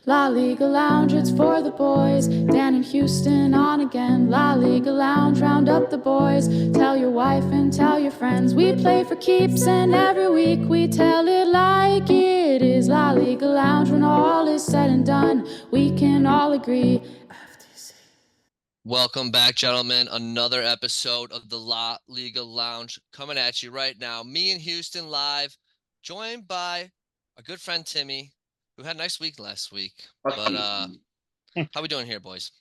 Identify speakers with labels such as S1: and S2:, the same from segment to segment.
S1: La Liga Lounge, it's for the boys. Dan and Houston on again. La Liga Lounge, round up the boys. Tell your wife and tell your friends. We play for keeps and every week we tell it like it is. La Liga Lounge, when all is said and done, we can all agree.
S2: Welcome back, gentlemen. Another episode of the La Liga Lounge coming at you right now. Me and Houston live, joined by our good friend Timmy, who had a nice week last week. But how we doing here, boys?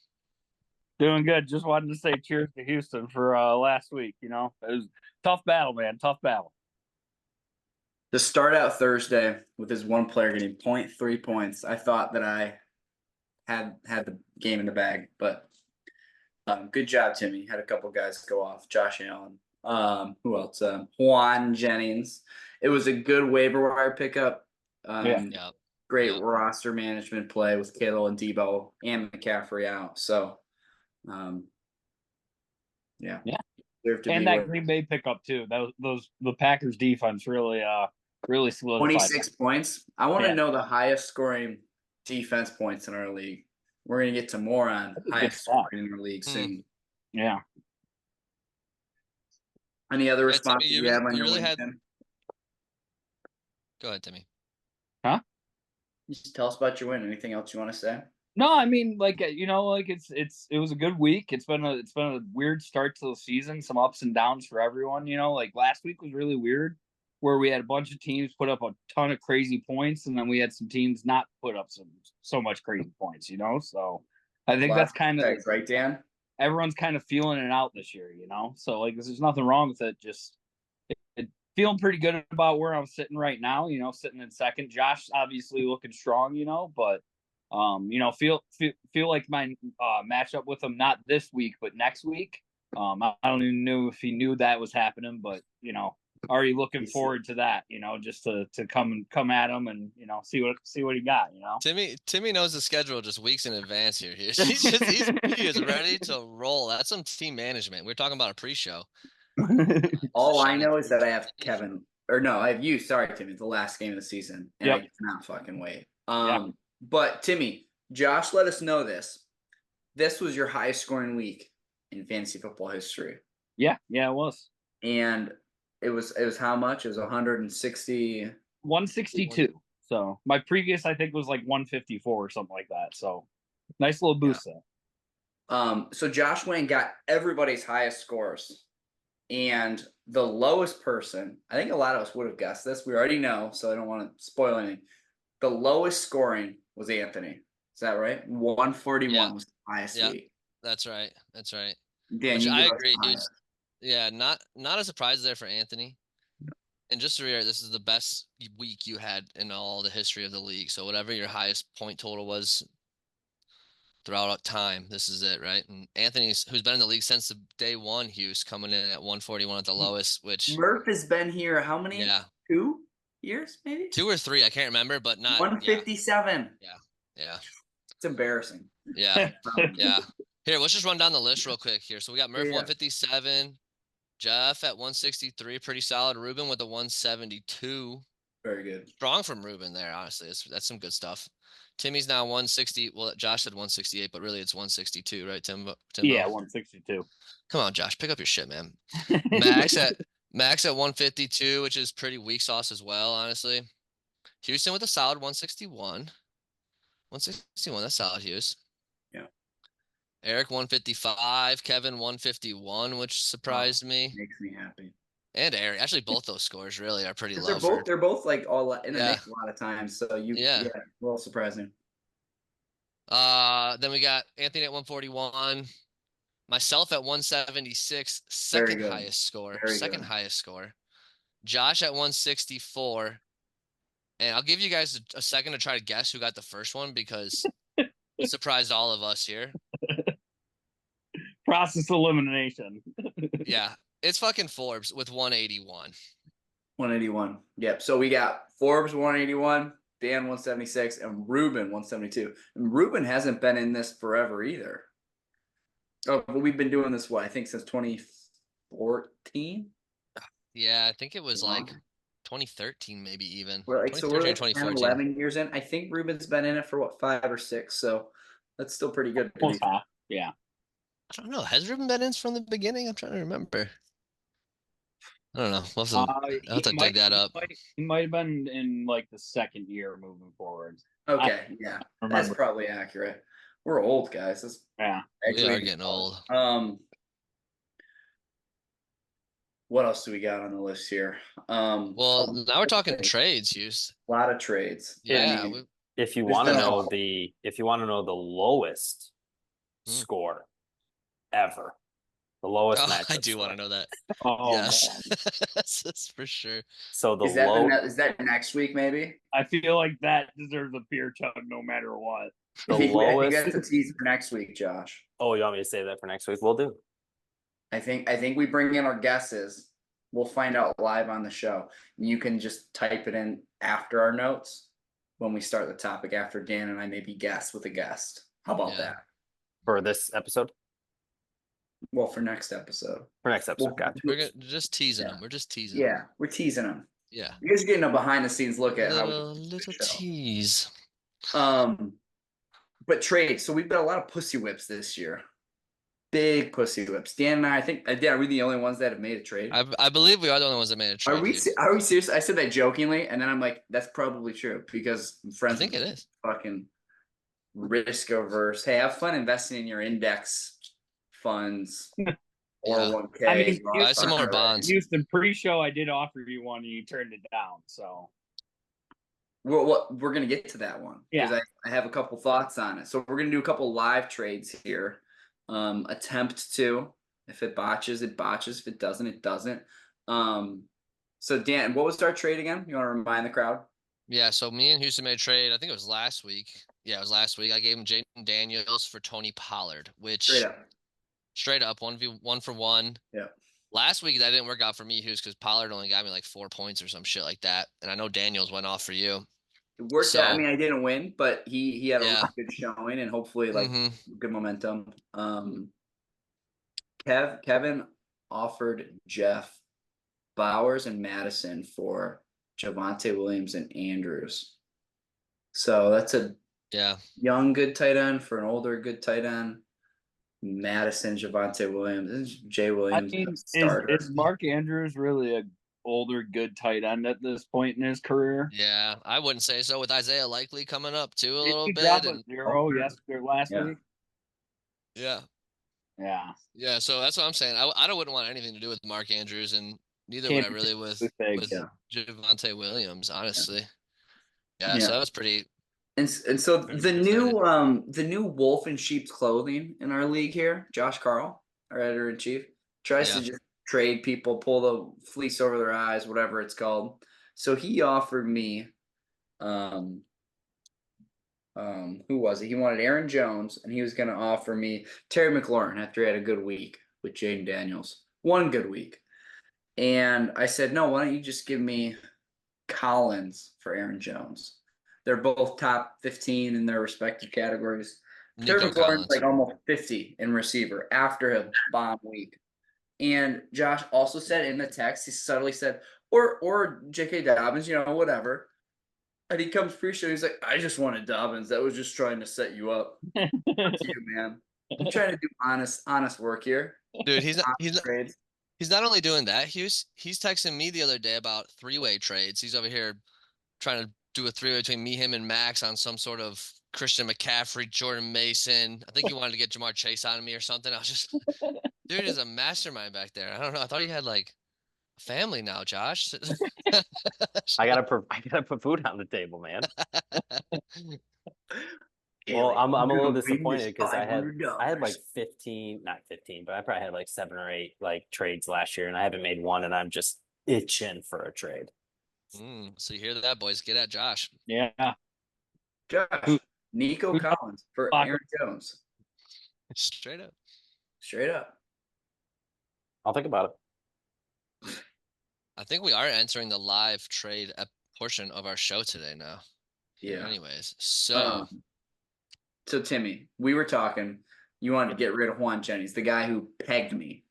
S3: Doing good. Just wanted to say cheers to Houston for last week. You know, it was a tough battle, man. Tough battle.
S4: To start out Thursday with his one player getting 0.3 points, I thought that I had the game in the bag, but good job, Timmy. Had a couple guys go off. Josh Allen. Who else? Juan Jennings. It was a good waiver wire pickup. Great roster management play with Kittle and Debo and McCaffrey out. So, yeah.
S3: And that Green Bay pickup too. The Packers defense really solidified.
S4: 26 points. I want to know the highest scoring defense points in our league. We're going to get to more on highest scoring in our league soon.
S3: Yeah.
S4: Any other responses you have on your weekend?
S2: Go ahead, Timmy.
S3: Huh?
S4: Just tell us about your win. Anything else you want to say?
S3: No, I mean, it was a good week. It's been a weird start to the season. Some ups and downs for everyone. You know, like last week was really weird, where we had a bunch of teams put up a ton of crazy points, and then we had some teams not put up so much crazy points. You know, so I think that's kind of
S4: right, Dan.
S3: Everyone's kind of feeling it out this year. You know, so like there's nothing wrong with it. Just feeling pretty good about where I'm sitting right now. You know, sitting in second. Josh obviously looking strong. You know, but. Feel like my matchup with him not this week but next week. I don't even know if he knew that was happening, but already looking forward to that. Just to come at him and see what he got.
S2: Timmy knows the schedule just weeks in advance here. He is ready to roll. That's some team management. We're talking about a pre-show.
S4: All I know is that I have I have you. Sorry, Timmy. It's the last game of the season, and I cannot fucking wait. But Timmy, Josh let us know this. This was your highest scoring week in fantasy football history.
S3: Yeah, it was.
S4: And it was how much? It was 160
S3: 162. So my previous I think was like 154 or something like that. So nice little boost there.
S4: So Josh Wayne got everybody's highest scores. And the lowest person, I think a lot of us would have guessed this. We already know, so I don't want to spoil anything. The lowest scoring was Anthony. Is that right? 141 was the highest week.
S2: That's right.
S4: Dan,
S2: I agree, dude. Yeah, not a surprise there for Anthony. And just to reiterate, this is the best week you had in all the history of the league. So whatever your highest point total was throughout time, this is it, right? And Anthony's, who's been in the league since the day one, Hughes coming in at 141 at the lowest, which
S4: Murph has been here how many?
S2: Yeah.
S4: 2 years, maybe?
S2: 2 or 3, I can't remember, but not
S4: 157.
S2: Yeah.
S4: It's embarrassing.
S2: Yeah. Here, let's just run down the list real quick here. So we got Murph 157, Jeff at 163, pretty solid. Ruben with a 172.
S4: Very good.
S2: Strong from Ruben there, honestly. That's some good stuff. Timmy's now 160. Well, Josh said 168, but really it's 162, right, Timbo?
S3: Yeah, 162.
S2: Come on, Josh, pick up your shit, man. Max at 152, which is pretty weak sauce as well, honestly. Houston with a solid 161. 161, that's solid, Hughes.
S4: Yeah.
S2: Eric 155, Kevin 151, which surprised me.
S4: Makes me happy.
S2: And Eric, actually, both those scores really are pretty low.
S4: They're both like all in the mix a lot of times. So well, surprising.
S2: Then we got Anthony at 141, myself at 176, second highest score. Highest score. Josh at 164. And I'll give you guys a second to try to guess who got the first one because it surprised all of us here.
S3: Process elimination.
S2: Yeah. It's fucking Forbes with 181.
S4: 181. Yep. So we got Forbes 181, Dan 176, and Ruben 172. And Ruben hasn't been in this forever either. Oh, but we've been doing this, I think since 2014?
S2: Yeah, I think it was like 2013, maybe even.
S4: We're like, so we're
S2: 2013 or
S4: like 10,
S2: 2014.
S4: 11 years in. I think Ruben's been in it for what, 5 or 6. So that's still pretty good. To be
S3: Almost half. Yeah.
S2: I don't know. Has Ruben been in from the beginning? I'm trying to remember. I don't know. I'll have to dig that up.
S3: He might have been in like the second year moving forward.
S4: Okay, yeah, that's
S3: Remember.
S4: probably accurate. We're old guys. That's
S3: Yeah.
S2: We are
S4: actually
S2: getting old.
S4: What else do we got on the list here?
S2: Well, now we're talking trades, Hughes.
S4: a lot of trades.
S2: Yeah.
S4: I mean,
S5: If you
S4: There's
S5: want to
S4: been a
S5: know
S4: couple.
S5: the lowest
S2: Hmm.
S5: score ever, the lowest
S2: Oh,
S5: matchup
S2: I do want to
S5: score.
S2: know that.
S3: Oh,
S2: Yes.
S3: man.
S2: That's for sure.
S5: So the
S4: is that
S5: low,
S4: is that next week maybe?
S3: I feel like that deserves a beer chug no matter what.
S5: the
S4: I think
S5: lowest.
S4: that's the tease for next week, Josh.
S5: Oh, you want me to save that for next week? We'll do.
S4: I think we bring in our guesses. We'll find out live on the show. You can just type it in after our notes when we start the topic after Dan and I maybe guess with a guest. How about
S2: Yeah.
S4: that?
S5: For this episode?
S4: Well, for next episode.
S5: For next episode,
S4: Well,
S5: gotcha.
S2: We're just teasing
S4: Yeah.
S2: them. We're just teasing them.
S4: Yeah, we're teasing them.
S2: Yeah.
S4: You guys are getting a behind the scenes look at how
S2: Little
S4: show.
S2: tease.
S4: But trade. So we've got a lot of pussy whips this year. Big pussy whips. Dan and I think Dan, are we the only ones that have made a trade?
S2: I believe we are the only ones that made a trade.
S4: Are we
S2: dude.
S4: are we serious? I said that jokingly, and then I'm like, that's probably true because I'm
S2: I
S4: friends
S2: think
S4: with
S2: it is.
S4: fucking risk averse. Hey, have fun investing in your index funds or
S2: Yeah.
S4: 1K.
S3: I mean,
S2: Buy some more
S4: Roth IRA.
S2: bonds.
S3: Houston pre-show, I did offer you one and you turned it down. So
S4: We're gonna get to that one because
S3: Yeah.
S4: I have a couple thoughts on it. So we're gonna do a couple live trades here. Attempt to. If it botches, it botches. If it doesn't, it doesn't. So Dan, what was our trade again? You want to remind the crowd?
S2: Yeah, so me and Houston made a trade. I think it was last week. Yeah, it was last week. I gave him Jaden Daniels for Tony Pollard, which
S4: Straight up.
S2: 1 for 1.
S4: Yeah.
S2: Last week that didn't work out for me, Hughes, because Pollard only got me like 4 points or some shit like that. And I know Daniels went off for you.
S4: It worked out. I
S2: So-
S4: mean, I didn't win, but he had a
S2: Yeah.
S4: really good showing and hopefully like
S2: Mhm.
S4: good momentum. Kevin offered Jeff Bowers and Madison for Javonte Williams and Andrews. So that's a
S2: Yeah.
S4: young good tight end for an older good tight end. Madison, Javonte Williams, and Jay
S3: I
S4: Williams.
S3: mean,
S4: a starter.
S3: is Mark Andrews really a older good tight end at this point in his career?
S2: Yeah. I wouldn't say so with Isaiah Likely coming up too a
S3: Did
S2: little
S3: he
S2: bit.
S3: drop a
S2: And
S3: 0 last
S4: Yeah.
S3: week?
S2: yeah.
S3: Yeah.
S2: Yeah. So that's what I'm saying. I wouldn't want anything to do with Mark Andrews, and neither
S3: Can't
S2: would I
S3: be
S2: really with
S3: Figs.
S4: Yeah.
S2: Javonte Williams, honestly. Yeah.
S4: Yeah.
S2: So that was pretty.
S4: And so
S2: Very
S4: the
S2: excited.
S4: new wolf in sheep's clothing in our league here, Josh Carl, our editor in chief, tries to
S2: Yeah.
S4: just trade people, pull the fleece over their eyes, whatever it's called. So he offered me, who was it? He wanted Aaron Jones, and he was going to offer me Terry McLaurin after he had a good week with Jaden Daniels, one good week. And I said, no, why don't you just give me Collins for Aaron Jones? They're both top 15 in their respective categories. Terry
S2: Nico
S4: McLaurin's
S2: Collins.
S4: like almost 50 in receiver after a bomb week. And Josh also said in the text, he subtly said, or J.K. Dobbins, whatever. And he comes pre-show, he's like, I just wanted Dobbins. That was just trying to set you up. To you, man. I'm trying to do honest work here.
S2: Dude, he's
S4: Honest trades.
S2: not only doing that, Hughes, he's texting me the other day about 3-way trades. He's over here trying to do a 3-way between me, him, and Max on some sort of Christian McCaffrey, Jordan Mason. I think he wanted to get Jamar Chase on me or something. I was just, dude is a mastermind back there. I don't know. I thought he had like a family now, Josh.
S5: I gotta put food on the table, man. Well, I'm a little disappointed because I had like 15, not 15, but I probably had like 7 or 8 like trades last year, and I haven't made one, and I'm just itching for a trade.
S2: So you hear that, boys? Get at Josh.
S3: Yeah.
S4: Josh, Nico Collins for Aaron Jones.
S2: Straight up.
S4: Straight up.
S5: I'll think about it.
S2: I think we are entering the live trade portion of our show today now.
S4: Yeah.
S2: Anyways, so
S4: So Timmy, we were talking. You wanted to get rid of Juan Jennings, the guy who pegged me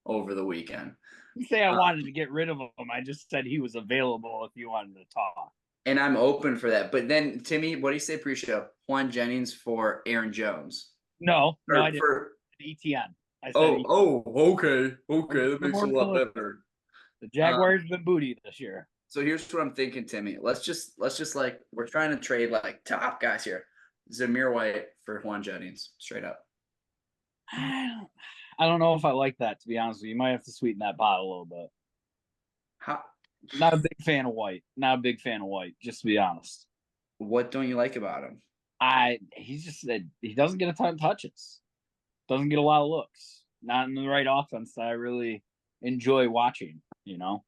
S4: over the weekend.
S3: didn't say I wanted to get rid of him. I just said he was available if you wanted to talk.
S4: And I'm open for that. But then, Timmy, what do you say pre-show? Juan Jennings for Aaron Jones.
S3: No,
S4: Or
S3: I didn't.
S4: for
S3: ETN. I said
S4: okay. That
S3: The
S4: makes a lot better.
S3: the Jaguars been booty this year.
S4: So here's what I'm thinking, Timmy. Let's just like we're trying to trade like top guys here. Zamir White for Juan Jennings, straight up.
S3: I don't know if I like that, to be honest with you. You might have to sweeten that pot a little bit.
S4: How?
S3: Not a big fan of White. Just to be honest.
S4: What don't you like about him?
S3: He's just said he doesn't get a ton of touches. Doesn't get a lot of looks. Not in the right offense that I really enjoy watching, you know?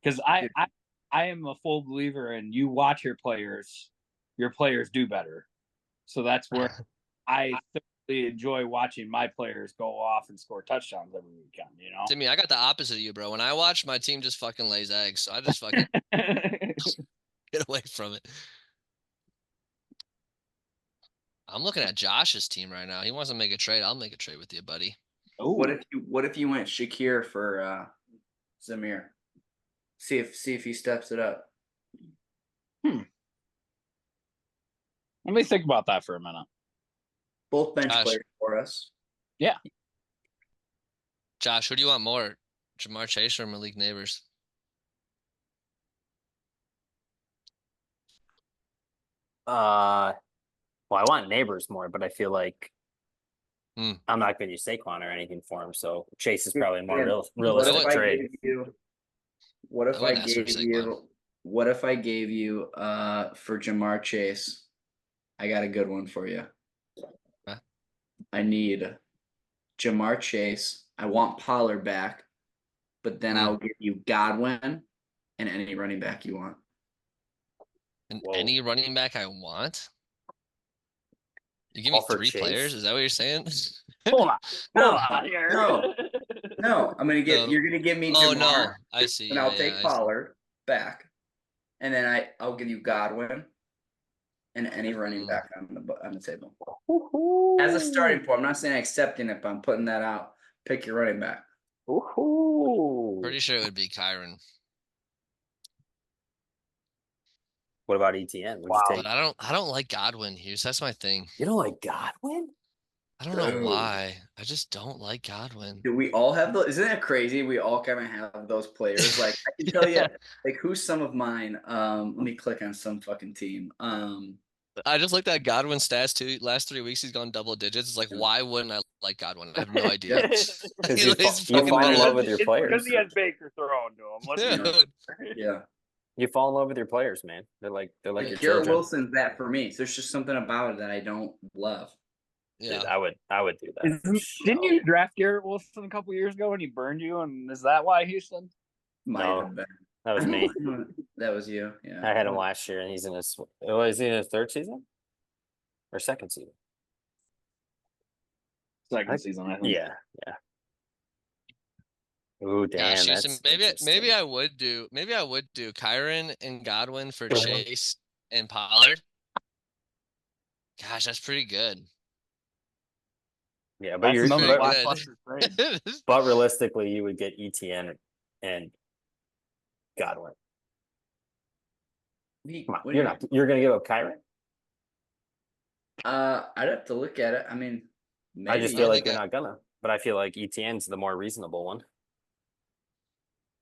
S3: Because I am a full believer in you watch your players do better. So that's where I thoroughly enjoy watching my players go off and score touchdowns every weekend, you know?
S2: Timmy, I got the opposite of you, bro. When I watch, my team just fucking lays eggs. So I just fucking get away from it. I'm looking at Josh's team right now. He wants to make a trade. I'll make a trade with you, buddy.
S3: Ooh.
S4: What if you went Shakir for Zamir? See if he steps it up.
S3: Let me think about that for a minute.
S4: Both bench
S2: Josh.
S4: players for us.
S3: Yeah.
S2: Josh, who do you want more? Jamar Chase or Malik Neighbors?
S5: Well, I want Neighbors more, but I feel like
S2: Hmm.
S5: I'm not going to use Saquon or anything for him. So Chase is probably a more
S4: Yeah.
S5: realistic
S2: What if I
S5: trade.
S4: What if
S2: I
S4: I
S2: would ask for
S4: gave
S2: Saquon.
S4: you? What if I gave you for Jamar Chase? I got a good one for you.
S2: Huh?
S4: I need Jamar Chase. I want Pollard back, but then I'll give you Godwin and any running back you want.
S2: And
S5: Whoa.
S2: any running back I want? You give me
S5: All for
S2: 3
S5: Chase?
S2: players? Is that what you're saying?
S3: Hold on.
S4: No,
S3: Hold on here.
S4: No, I'm gonna get.
S2: No.
S4: You're gonna give me
S2: Oh
S4: Jamar,
S2: no, I see.
S4: and
S2: Yeah,
S4: I'll
S2: yeah,
S4: take
S2: I see.
S4: Pollard back, and then I'll give you Godwin and any running back on the table as a starting point. I'm not saying accepting it, but I'm putting that out. Pick your running back.
S2: Pretty sure it would be Kyron.
S5: What about ETN? Would
S3: Wow.
S5: you
S2: But
S5: take?
S2: I don't like Godwin here. So that's my thing.
S5: You don't like Godwin?
S2: I don't know
S4: Dude.
S2: why. I just don't like Godwin.
S4: Do we all have those? Isn't that crazy? We all kind of have those players. Like I can tell you, like who's some of mine. Let me click on some fucking team.
S2: I just looked at Godwin's stats too. Last 3 weeks he's gone double digits. It's like, why wouldn't I like Godwin? I have no idea.
S5: Because
S2: He
S5: you,
S2: lays
S5: you
S2: fucking
S5: fall in
S2: better
S5: love
S2: than-
S5: with your
S3: It's
S5: players.
S3: because he has Baker thrown to him. Let's be
S2: Dude.
S3: real.
S4: Yeah,
S5: You fall in love with your players, man. They're like your
S4: like Garrett
S5: children.
S4: Wilson's that for me. So there's just something about it that I don't love.
S2: Yeah.
S5: Dude, I would do that.
S3: Didn't you draft Garrett Wilson a couple years ago and he burned you? And is that why Houston?
S4: Might
S5: No.
S4: have been.
S5: That was me.
S4: That was you. Yeah.
S5: I had him last year, and he's in his. Was he in his 3rd season or 2nd season?
S3: Second season, I think.
S5: Yeah. Ooh, damn.
S2: Gosh,
S5: That's
S2: Houston, maybe
S5: interesting.
S2: I would do Kyron and Godwin for Chase and Pollard. Gosh, that's pretty good.
S5: Yeah, but
S3: That's
S5: you're
S3: another
S2: Very
S5: but,
S2: good.
S3: blockbuster trade.
S5: but realistically, you would get ETN and Godwin. Come on, you're gonna give up Kyron?
S4: I'd have to look at it. I mean, maybe.
S5: I just feel like
S2: think
S5: you're not gonna. But I feel like ETN's the more reasonable one.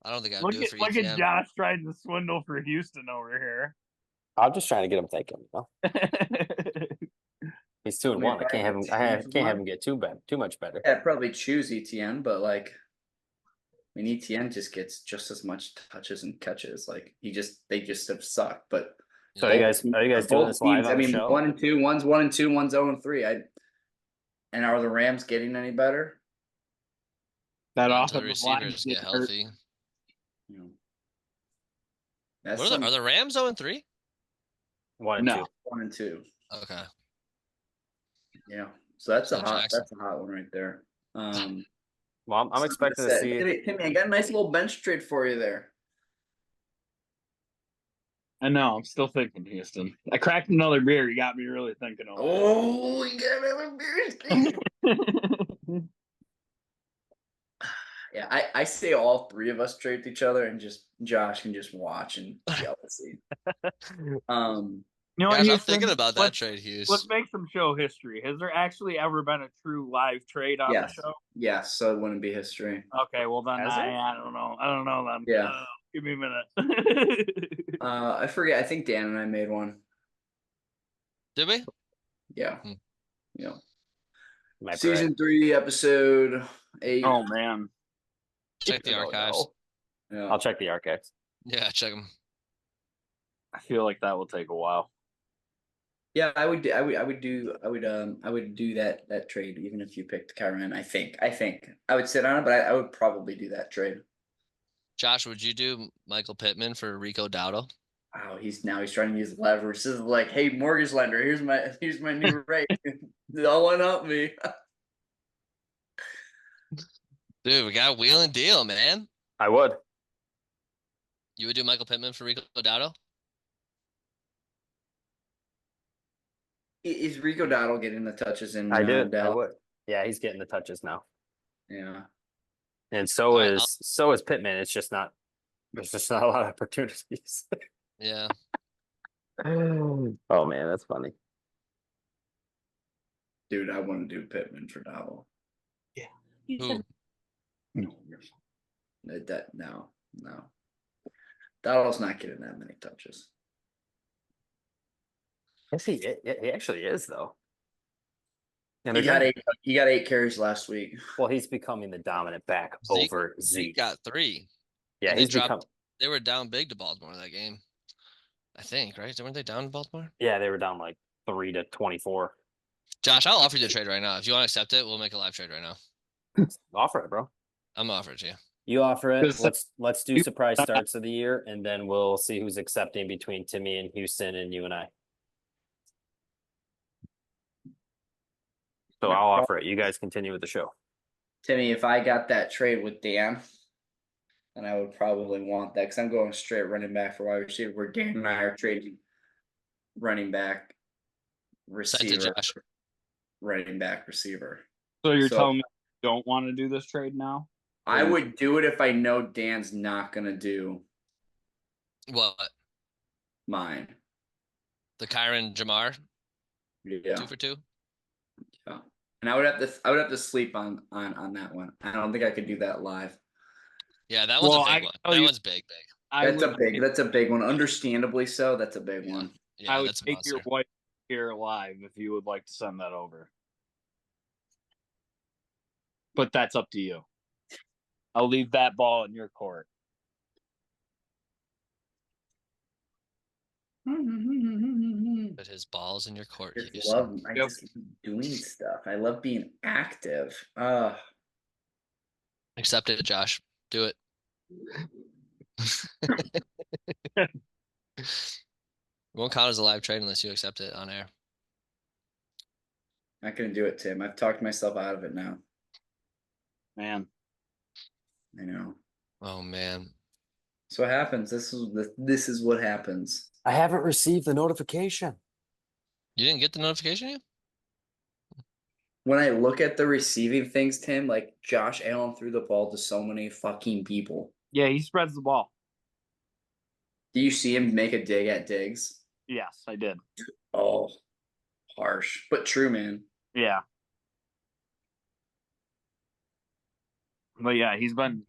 S2: I don't think I would
S3: Look
S2: do it for
S3: at
S2: ETN.
S3: Josh trying to swindle for Houston over here.
S5: I'm just trying to get him taken. You know? He's 2-1. I can't have him. Can't have him get too much better.
S4: I'd probably choose ETN, but like, I mean, ETN just gets just as much touches and catches. Like they just have sucked. But
S5: So are you guys doing
S4: both
S5: this live
S4: teams,
S5: on
S4: I
S5: the
S4: mean,
S5: show?
S4: 1 and 2, one's 1 and 2, one's 0 and 3. And are the Rams getting any better?
S3: That
S2: Not until the
S3: offensive line
S2: receivers
S3: gets
S2: get
S3: hurt.
S2: healthy.
S4: That's
S2: Are the Rams 0 and 3?
S5: 1 and
S3: No.
S5: 2.
S4: 1 and 2.
S2: Okay.
S4: Yeah. So that's
S2: So
S4: a hot.
S2: Jackson.
S4: That's a hot one right there.
S5: Well, I'm expecting to see.
S4: Timmy, I got a nice little bench trade for you there.
S3: I know. I'm still thinking Houston. I cracked another beer. You got me really thinking.
S4: Oh, you got a beer. Yeah, I say all three of us trade to each other, and just Josh can just watch and jealousy.
S3: You know what,
S2: Gosh, I'm
S3: Houston?
S2: thinking about that
S3: Let's
S2: trade, Hughes.
S3: let's make some show history. Has there actually ever been a true live trade on the
S4: Yes,
S3: show?
S4: yes. So it wouldn't be history.
S3: Okay, well then
S5: Has there?
S3: I don't know. I don't know then.
S4: Yeah.
S3: Give me a minute.
S4: I forget. I think Dan and I made one.
S2: Did we?
S4: Yeah.
S2: Hmm.
S4: You know,
S5: Might be
S4: season
S5: right.
S4: 3, episode 8.
S3: Oh man.
S2: Check the
S5: I don't
S2: archives.
S5: know.
S4: Yeah.
S5: I'll check the archives.
S2: Yeah, check them.
S3: I feel like that will take a while.
S4: Yeah, I would do that trade even if you picked Kyron. I think I would sit on it, but I would probably do that trade.
S2: Josh, would you do Michael Pittman for Rico Dowdle?
S4: Oh, he's trying to use leverage. This is like, hey, mortgage lender, here's my new rate. Don't one up me.
S2: Dude, we got a wheel and deal, man.
S5: I would.
S2: You would do Michael Pittman for Rico Dowdle?
S4: Is Rico Dowdle getting the touches in?
S5: I did. I
S4: Dallas?
S5: would. Yeah, he's getting the touches now.
S4: Yeah.
S5: And so
S2: All right,
S5: is Pittman. It's just not there's just not a lot of opportunities.
S2: Yeah.
S5: Oh man, that's funny.
S4: Dude, I want to do Pittman for Dowdle.
S2: Who?
S4: No. No. Dowdle's not getting that many touches.
S5: Yes, he actually is though. And
S4: He
S5: again,
S4: got 8 carries last week.
S5: well, he's becoming the dominant back
S2: Zeke-
S5: over
S2: Zeke
S5: Zeke.
S2: got 3.
S5: Yeah,
S2: and
S5: he's
S2: they dropped-
S5: become.
S2: They were down big to Baltimore that game. I think, right? Weren't they down to Baltimore?
S5: Yeah, they were down like 3-24.
S2: Josh, I'll offer you the trade right now. If you want to accept it, we'll make a live trade right now.
S5: Offer it, bro.
S2: I'm offering it to you.
S5: You offer it.
S3: Because-
S5: Let's do surprise starts of the year, and then we'll see who's accepting between Timmy and Houston and you and I. So I'll offer it. You guys continue with the show.
S4: Timmy, if I got that trade with Dan, then I would probably want that because I'm going straight running back for wide receiver. Where Dan and I are trading running back,
S2: Send it to
S4: receiver,
S2: Josh.
S4: running back, receiver.
S3: So you're
S4: So-
S3: telling me you don't want to do this trade now?
S4: I would do it if I know Dan's not gonna do
S2: What?
S4: mine.
S2: The Kyron Jamar
S4: Yeah.
S2: 2 for 2?
S4: Yeah. And I would have to sleep on that one. I don't think I could do that live.
S2: Yeah, that one's
S3: Well,
S2: a
S3: I
S2: big one.
S3: tell
S2: That
S3: you-
S2: one's big.
S4: That's a big one. Understandably so. That's a big
S2: Yeah.
S4: one.
S2: Yeah,
S3: I would
S2: that's a
S3: take
S2: monster.
S3: your wife here live if you would like to send that over. But that's up to you. I'll leave that ball in your court.
S2: Put his balls in your court.
S4: I just
S2: Houston.
S4: love doing stuff. I love being active.
S2: Accept it, Josh. Do it. Won't count as a live trade unless you accept it on air.
S4: Not gonna do it, Tim. I've talked myself out of it now.
S3: Man.
S4: I know.
S2: Oh man.
S4: So what happens? This is what happens.
S5: I haven't received the notification.
S2: You didn't get the notification yet?
S4: When I look at the receiving things, Tim, like Josh Allen threw the ball to so many fucking people.
S3: Yeah, he spreads the ball.
S4: Do you see him make a dig at Diggs?
S3: Yes, I did.
S4: Oh, harsh, but true, man.
S3: Yeah. But yeah, he's been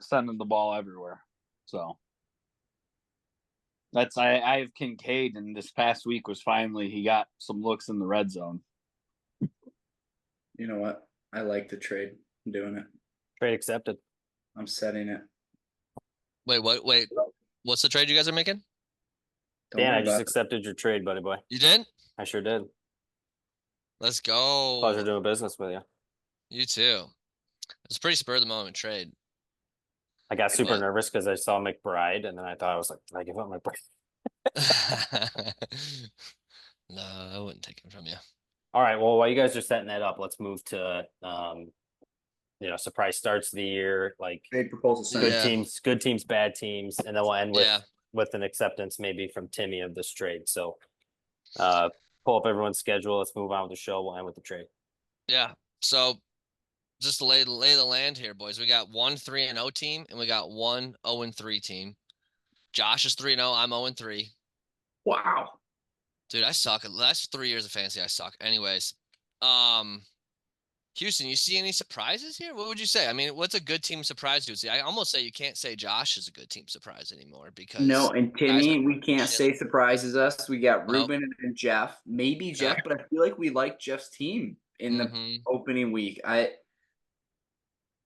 S3: sending the ball everywhere. So that's I have Kincaid, and this past week was finally he got some looks in the red zone.
S4: You know what? I like the trade. I'm doing it.
S5: Trade accepted.
S4: I'm setting it.
S2: Wait, what? Wait, what's the trade you guys are making?
S4: Don't
S5: Dan,
S4: worry
S5: I just
S4: about it.
S5: accepted your trade, buddy boy.
S2: You did?
S5: I sure did.
S2: Let's go.
S5: Pleasure doing business with you.
S2: You too. It's a pretty spur of the moment trade.
S5: I got super
S2: What?
S5: nervous because I saw McBride, and then I thought I was like, "Did I give up McBride?"
S2: No, I wouldn't take him from you.
S5: All right. Well, while you guys are setting that up, let's move to surprise starts of the year, like
S4: Trade proposal sent.
S5: good
S2: Yeah.
S5: teams, bad teams, and then we'll end with
S2: Yeah.
S5: with an acceptance maybe from Timmy of this trade. So, pull up everyone's schedule. Let's move on with the show. We'll end with the trade.
S2: Yeah. So just to lay the land here, boys. We got 1-3-0 team, and we got 1-0-3 team. Josh is 3-0. I'm 0-3.
S4: Wow.
S2: Dude, I suck. The last 3 years of fantasy, I suck. Anyways, Houston, you see any surprises here? What would you say? I mean, what's a good team surprise you? See, I almost say you can't say Josh is a good team surprise anymore because
S4: No, and
S2: guys
S4: Timmy,
S2: are
S4: we can't
S2: shit.
S4: say surprises us. We got
S2: Nope.
S4: Ruben and Jeff. Maybe Jeff, but I feel like we like Jeff's team in the
S2: Mhm.
S4: opening week.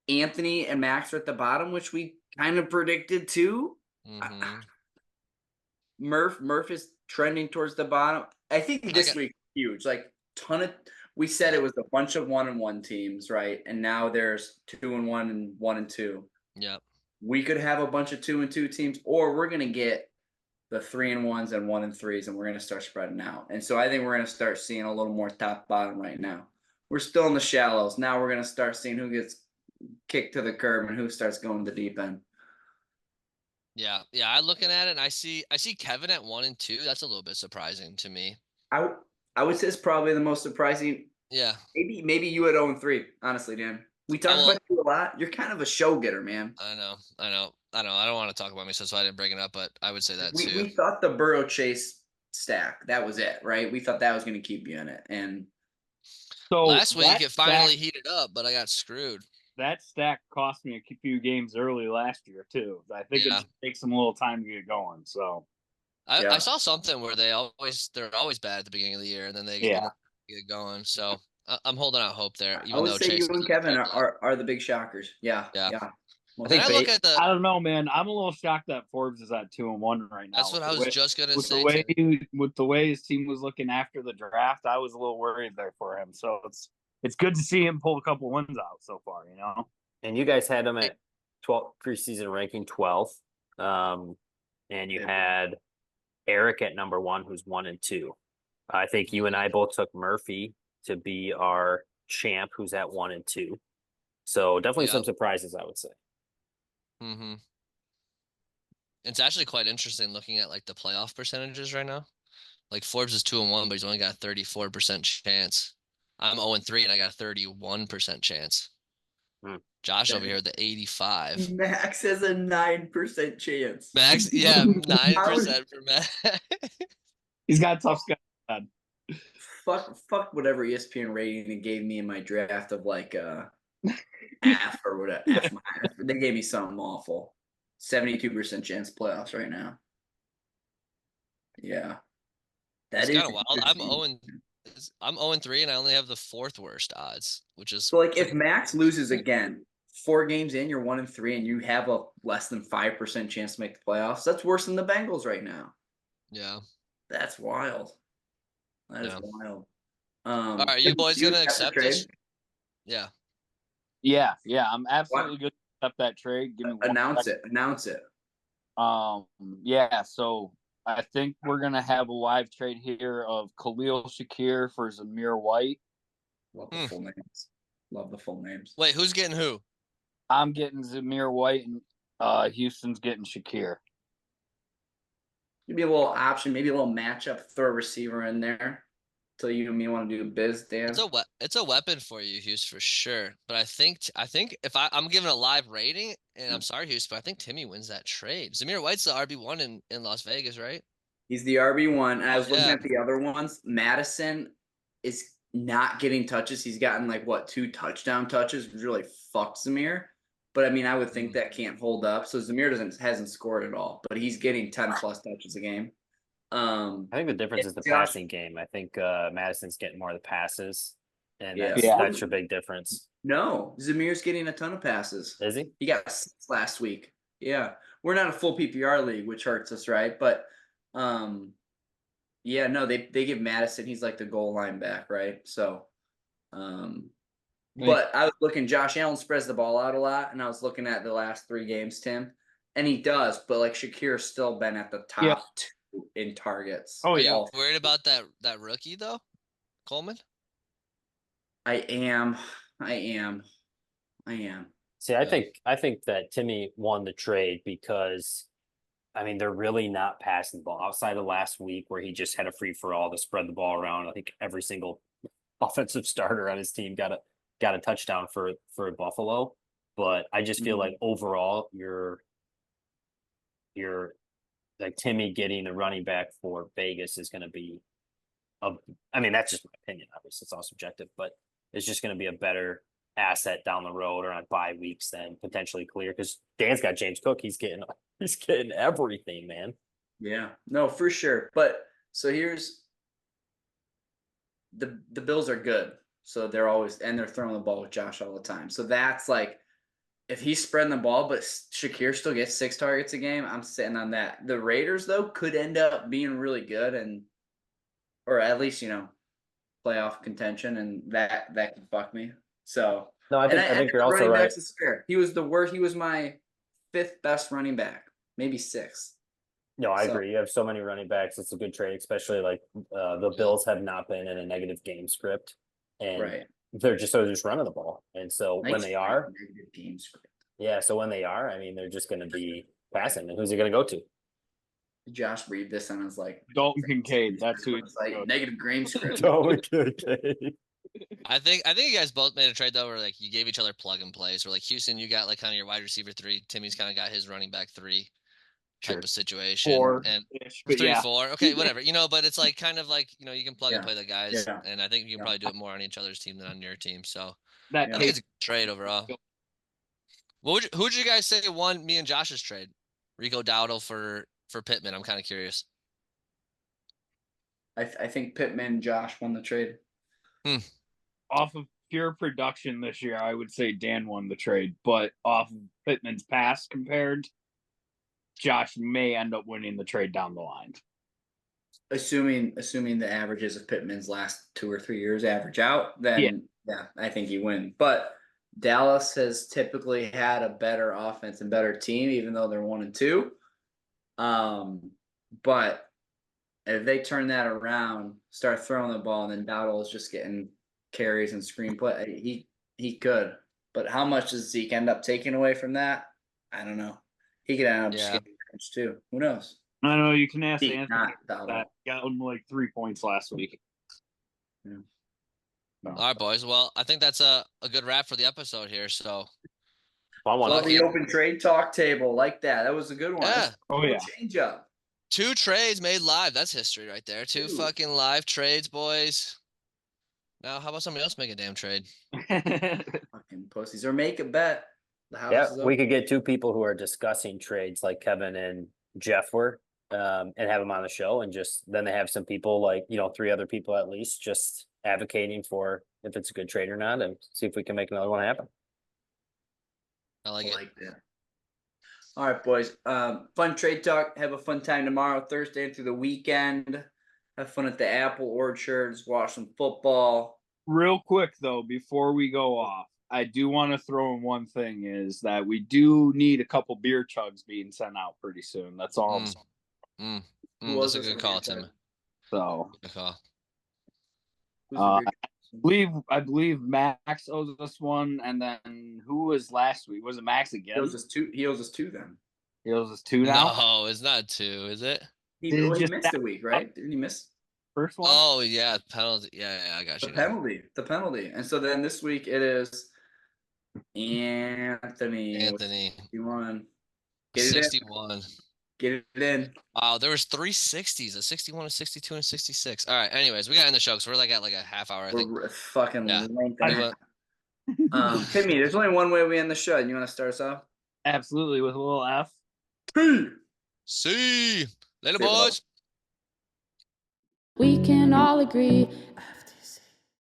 S4: Anthony and Max are at the bottom, which we kind of predicted too.
S2: Mhm.
S4: Murph is trending towards the bottom. I think this week huge. Like we said it was a bunch of 1-1 teams, right? And now there's 2-1 and 1-2.
S2: Yep.
S4: We could have a bunch of 2-2 teams, or we're gonna get the 3-1s and 1-3s, and we're gonna start spreading out. And so I think we're gonna start seeing a little more top bottom right now. We're still in the shallows. Now we're gonna start seeing who gets kicked to the curb and who starts going to the deep end.
S2: Yeah. I'm looking at it, and I see Kevin at 1-2. That's a little bit surprising to me.
S4: I would say it's probably the most surprising.
S2: Yeah.
S4: Maybe you at 0-3, honestly, Dan. We talk about you a lot. You're kind of a show getter, man.
S2: I know. I don't want to talk about me, so I didn't bring it up, but I would say that too.
S4: We thought the Burrow Chase stack, that was it, right? We thought that was going to keep you in it. And
S3: so
S2: last week it finally heated up, but I got screwed.
S3: That stack cost me a few games early last year too. I think it takes them a little time to get going. So
S2: I saw something where they're always bad at the beginning of the year, and then they get going. So I'm holding out hope there.
S4: I would say you and Kevin are the big shockers. Yeah.
S2: I
S3: don't know, man. I'm a little shocked that Forbes is at 2-1 right now.
S2: That's what I was just gonna say.
S3: With the way his team was looking after the draft, I was a little worried there for him. So it's good to see him pull a couple wins out so far, you know.
S5: And you guys had him at 12 preseason ranking 12th, and you had Eric at number 1, who's 1-2. I think you and I both took Murphy to be our champ, who's at 1-2. So definitely some surprises, I would say.
S2: Mm-hmm. It's actually quite interesting looking at like the playoff percentages right now. Like Forbes is 2-1, but he's only got a 34% chance. I'm 0-3 and I got a 31% chance. Josh over here at the 85.
S4: Max has a 9% chance.
S2: Max, 9% for Max.
S3: He's got a tough schedule.
S4: Fuck whatever ESPN rating they gave me in my draft of like F or whatever. They gave me something awful. 72% chance playoffs right now. Yeah.
S2: That's kind of wild. I'm 0-3 and I only have the 4th worst odds, which is
S4: so like if Max loses again, 4 games in, you're 1-3 and you have a less than 5% chance to make the playoffs. That's worse than the Bengals right now.
S2: Yeah.
S4: That's wild. That is wild.
S2: All right, you boys gonna accept this? Yeah.
S3: Yeah. I'm absolutely good to accept that trade. Give me
S4: Announce it.
S3: Yeah. So I think we're gonna have a live trade here of Khalil Shakir for Zamir White.
S4: Love the full names.
S2: Wait, who's getting who?
S3: I'm getting Zamir White, and Houston's getting Shakir.
S4: Maybe a little option, maybe a little matchup. Throw a receiver in there. So you and me want to do biz, Dan?
S2: It's a weapon for you, Houston, for sure. But I think if I'm giving a live rating, and I'm sorry, Houston, but I think Timmy wins that trade. Zamir White's the RB1 in Las Vegas, right?
S4: He's the RB1. I was looking at the other ones. Madison is not getting touches. He's gotten like 2 touchdown touches, which really fucked Zamir. But I mean, I would think that can't hold up. So Zamir hasn't scored at all, but he's getting 10 plus touches a game.
S5: I think the difference is the passing game. I think Madison's getting more of the passes, and that's your big difference.
S4: No, Zamir's getting a ton of passes.
S5: Is he?
S4: He got 6 last week. Yeah, we're not a full PPR league, which hurts us, right? But they give Madison. He's like the goal line back, right? So, but I was looking. Josh Allen spreads the ball out a lot, and I was looking at the last 3 games, Tim, and he does. But like Shakir's still been at the top 2 in targets.
S2: Oh yeah. Are you worried about that rookie though, Coleman?
S4: I am.
S5: See, I think that Timmy won the trade because, I mean, they're really not passing the ball outside of last week where he just had a free for all to spread the ball around. I think every single offensive starter on his team got got a touchdown for Buffalo, but I just feel
S4: Mhm.
S5: like overall you're like Timmy getting the running back for Vegas is going to be I mean, that's just my opinion. Obviously, it's all subjective, but it's just going to be a better asset down the road or on bye weeks than potentially Clear because Dan's got James Cook. He's getting everything, man.
S4: Yeah, no, for sure. But so here's the Bills are good, so they're always and they're throwing the ball with Josh all the time. So that's like if he's spreading the ball, but Shakir still gets 6 targets a game, I'm sitting on that. The Raiders though could end up being really good and or at least playoff contention, and that could fuck me. So
S5: No, I
S4: and
S5: think
S4: I
S5: you're also
S4: running
S5: right.
S4: backs is fair. He was the worst. He was my 5th best running back, maybe 6th.
S5: No, I
S4: So-
S5: agree. You have so many running backs. It's a good trade, especially like the Bills have not been in a negative game script, and
S4: Right.
S5: they're just running the ball. And so when
S4: Nice
S5: they are,
S4: negative game script.
S5: yeah. So when they are, I mean, they're just going to be passing. And who's he going to go to?
S4: Josh read this and I was like,
S3: Dalton Kincaid. That's who.
S4: it's like negative game script.
S2: I think you guys both made a trade though, where like you gave each other plug and plays. Where like Houston, you got like kind of your wide receiver 3. Timmy's kind of got his running back 3 type
S5: Sure.
S2: of situation.
S3: 4
S2: And
S3: but
S2: 3,
S3: yeah.
S2: 4. Okay, whatever. But it's like kind of like you can plug and
S4: Yeah.
S2: play the guys,
S4: Yeah.
S2: and I think you can
S4: Yeah.
S2: probably do it more on each other's team than on your team. So
S3: That
S4: Yeah.
S2: I think it's a good trade overall. Who'd you guys say won me and Josh's trade? Rico Dowdle for Pittman. I'm kind of curious.
S4: I think Pittman and Josh won the trade.
S3: off of pure production this year, I would say Dan won the trade, but off of Pittman's pass compared, Josh may end up winning the trade down the line.
S4: Assuming the averages of Pittman's last 2 or 3 years average out, then yeah, I think you win. But Dallas has typically had a better offense and better team, even though they're 1-2. But if they turn that around, start throwing the ball, and then Dowdle is just getting carries and screenplay, he could. But how much does Zeke end up taking away from that? I don't know. He could end up just
S2: Yeah.
S4: getting benched too. Who knows?
S3: I know you can ask
S4: Zeke,
S3: Anthony
S4: not Dowdle.
S3: that. Got him like 3 points last week.
S4: Yeah.
S3: So,
S2: All right, boys. Well, I think that's a good wrap for the episode here. So
S5: Fun one.
S4: Love
S2: Lucky.
S4: the open trade talk table like that. That was a good one.
S2: yeah,
S3: oh yeah.
S4: Change up.
S2: 2 trades made live. That's history right there. 2
S4: Dude.
S2: fucking live trades, boys. Now, how about somebody else make a damn trade?
S4: Fucking pussies. Or make a bet. The house
S5: Yeah,
S4: is
S5: we
S4: open.
S5: could get 2 people who are discussing trades like Kevin and Jeff were, and have them on the show, and just then they have some people like 3 other people at least just advocating for if it's a good trade or not, and see if we can make another one happen.
S2: I like
S4: I
S2: it.
S4: like that. All right, boys. Fun trade talk. Have a fun time tomorrow, Thursday, and through the weekend. Have fun at the Apple Orchards. Watch some football.
S3: Real quick though, before we go off, I do want to throw in one thing is that we do need a couple beer chugs being sent out pretty soon. That's all. I'm saying.
S4: Who was
S2: That's a
S4: this
S2: good
S4: one
S2: call,
S4: again,
S2: Tim.
S3: So
S2: Good call.
S4: Who's the big-
S3: I believe Max owes us one, and then who was last week? Was it Max
S4: He
S3: again?
S4: owes us 2. He owes us 2 then.
S3: He owes us 2 now.
S2: No, it's not 2, is it?
S4: He,
S3: Did he
S4: well, he
S3: just
S4: missed a week, right? Didn't he miss
S3: First one.
S2: Oh yeah, penalty. Yeah, I got
S4: the
S2: you. now.
S4: penalty? The penalty. And so then this week it is Anthony.
S2: Anthony,
S4: 61. Get it in.
S2: 61.
S4: Get it in.
S2: Wow, there was 3 60s, a 61, a 62, and a 66. All right. Anyways, we got in the show because we're like at like a half hour. I think.
S4: We're fucking
S2: Yeah.
S4: length
S2: We
S4: and a
S2: went-
S4: half. Timmy, there's only one way we end the show. You want to start us off?
S3: Absolutely, with a little F.
S2: See, later,
S4: See you,
S2: boys.
S1: We can all agree